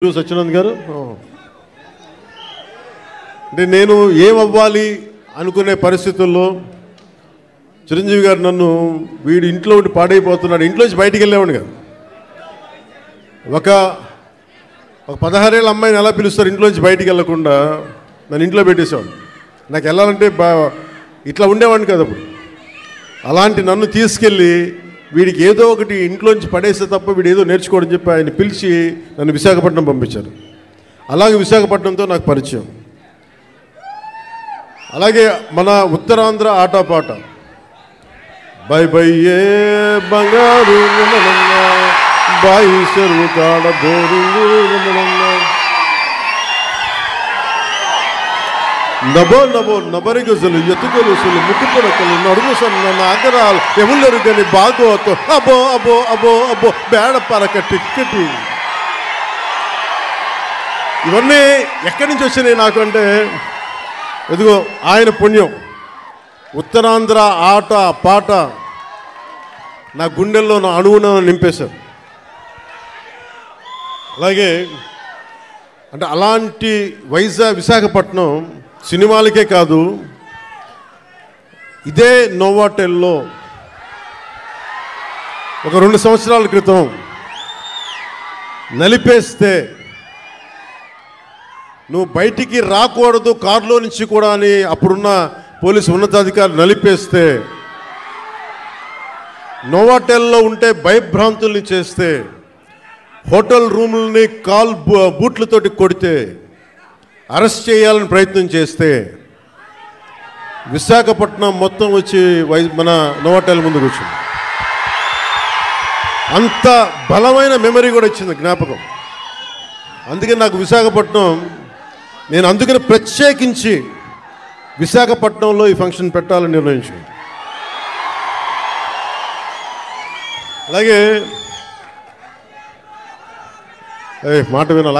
సత్యనంద్ గారు అంటే నేను ఏమవ్వాలి అనుకునే పరిస్థితుల్లో చిరంజీవి గారు నన్ను వీడు ఇంట్లో ఉండి పాడైపోతున్నాడు ఇంట్లోంచి బయటికి వెళ్ళేవాడు కదా ఒక 16 ఏళ్ళ అమ్మాయిని ఎలా పిలుస్తారు ఇంట్లోంచి బయటికి వెళ్ళకుండా నన్ను ఇంట్లో పెట్టేసేవాడు నాకు వెళ్ళాలంటే ఇట్లా ఉండేవాడిని కదా అప్పుడు అలాంటి నన్ను తీసుకెళ్ళి వీడికి ఏదో ఒకటి ఇంట్లోంచి పడేస్తే తప్ప వీడు ఏదో నేర్చుకోవడం చెప్పి ఆయన పిలిచి నన్ను విశాఖపట్నం పంపించారు అలాగే విశాఖపట్నంతో నాకు పరిచయం అలాగే మన ఉత్తరాంధ్ర ఆటపాట బై బై ఏ బంగారు బాయి చెరువు కాడ బోరింగు నభో నభో నబరిగజలు ఎత్తుకొలుసులు ముక్కుపొడకలు నడుము సన్న నాగరాలు ఎవరు బాగోతో అబో అబో అబో అబో బేడ పరక టిక్కెట్ ఇవన్నీ ఎక్కడి నుంచి వచ్చినాయి నాకు అంటే ఎదుగో ఆయన పుణ్యం ఉత్తరాంధ్ర ఆట పాట నా గుండెల్లో నా అణువున నింపేశారు అలాగే అంటే అలాంటి విశాఖపట్నం సినిమాలకే కాదు ఇదే నోవాటెల్లో ఒక 2 సంవత్సరాల క్రితం నలిపేస్తే నువ్వు బయటికి రాకూడదు కారులో నుంచి కూడా అని అప్పుడున్న పోలీసు ఉన్నతాధికారులు నలిపేస్తే నోవాటెల్లో ఉంటే భయభ్రాంతుల్ని చేస్తే హోటల్ రూముల్ని బూట్లతోటి కొడితే అరెస్ట్ చేయాలని ప్రయత్నం చేస్తే విశాఖపట్నం మొత్తం వచ్చి మన నోవాటెల్ ముందుకు వచ్చింది అంత బలమైన మెమరీ కూడా వచ్చింది జ్ఞాపకం అందుకని నాకు విశాఖపట్నం నేను అందుకని ప్రత్యేకించి విశాఖపట్నంలో ఈ ఫంక్షన్ పెట్టాలని నిర్ణయించుకుంది అలాగే మాట వినాలి